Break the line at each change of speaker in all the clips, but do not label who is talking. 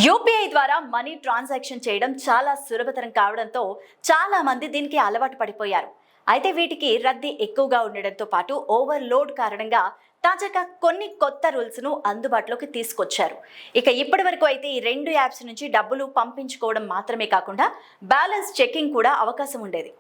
UPI ద్వారా money transaction చేయడం చాలా సులభతరం కావడంతో చాలా మంది దీనికి అలవాటు పడిపోయారు. అయితే వీటికి రద్దీ ఎక్కువగా ఉండడంతో పాటు ఓవర్లోడ్ కారణంగా తాజాగా కొన్ని కొత్త రూల్స్ ను అందుబాటులోకి తీసుకొచ్చారు. ఇక ఇప్పటి వరకు అయితే ఈ రెండు యాప్స్ నుంచి డబ్బులు పంపించుకోవడం మాత్రమే కాకుండా బ్యాలెన్స్ చెకింగ్ కూడా అవకాశం ఉండేది.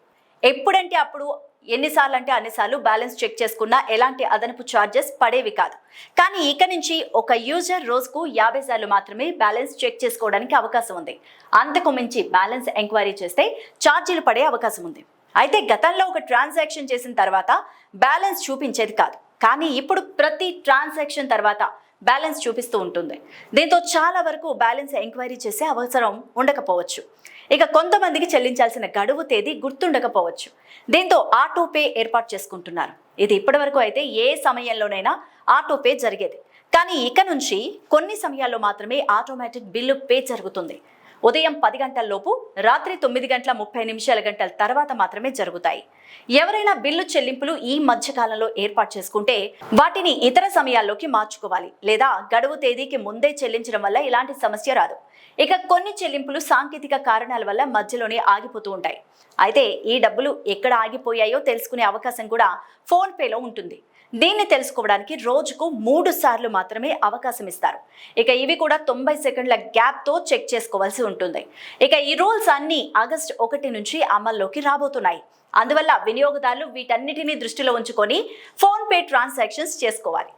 ఎప్పుడంటే అప్పుడు ఎన్నిసార్లు అంటే అన్నిసార్లు బ్యాలెన్స్ చెక్ చేసుకున్నా ఎలాంటి అదనపు ఛార్జెస్ పడేవి కాదు. కానీ ఇక నుంచి ఒక యూజర్ రోజుకు 50 సార్లు మాత్రమే బ్యాలెన్స్ చెక్ చేసుకోవడానికి అవకాశం ఉంది. అంతకు మించి బ్యాలెన్స్ ఎంక్వైరీ చేస్తే ఛార్జీలు పడే అవకాశం ఉంది. అయితే గతంలో ఒక ట్రాన్సాక్షన్ చేసిన తర్వాత బ్యాలెన్స్ చూపించేది కాదు, కానీ ఇప్పుడు ప్రతి ట్రాన్సాక్షన్ తర్వాత బ్యాలెన్స్ చూపిస్తూ ఉంటుంది. దీంతో చాలా వరకు బ్యాలెన్స్ ఎంక్వైరీ చేసే అవసరం ఉండకపోవచ్చు. ఇక కొంతమందికి చెల్లించాల్సిన గడువు తేదీ గుర్తుండకపోవచ్చు. దీంతో ఆటోపే ఏర్పాటు చేసుకుంటున్నారు. ఇది ఇప్పటివరకు అయితే ఏ సమయంలోనైనా ఆటోపే జరిగేది, కానీ ఇక నుంచి కొన్ని సమయాల్లో మాత్రమే ఆటోమేటిక్ బిల్లు పే జరుగుతుంది. ఉదయం 10 గంటల్లోపు, రాత్రి 9:30 తర్వాత మాత్రమే జరుగుతాయి. ఎవరైనా బిల్లు చెల్లింపులు ఈ మధ్య కాలంలో ఏర్పాటు చేసుకుంటే వాటిని ఇతర సమయాల్లోకి మార్చుకోవాలి, లేదా గడువు తేదీకి ముందే చెల్లించడం వల్ల ఇలాంటి సమస్య రాదు. ఇక కొన్ని చెల్లింపులు సాంకేతిక కారణాల వల్ల మధ్యలోనే ఆగిపోతూ ఉంటాయి. అయితే ఈ డబ్బులు ఎక్కడ ఆగిపోయాయో తెలుసుకునే అవకాశం కూడా ఫోన్ పేలో ఉంటుంది. దీన్ని తెలుసుకోవడానికి రోజుకు 3 సార్లు మాత్రమే అవకాశం ఇస్తారు. ఇక ఇవి కూడా 90 సెకండ్ల గ్యాప్ తో చెక్ చేసుకోవాల్సి ఉంటుంది. ఇక ఈ రూల్స్ అన్ని ఆగస్టు 1 నుంచి అమల్లోకి రాబోతున్నాయి. అందువల్ల వినియోగదారులు వీటన్నిటిని దృష్టిలో ఉంచుకొని ఫోన్ పే ట్రాన్సాక్షన్స్ చేసుకోవాలి.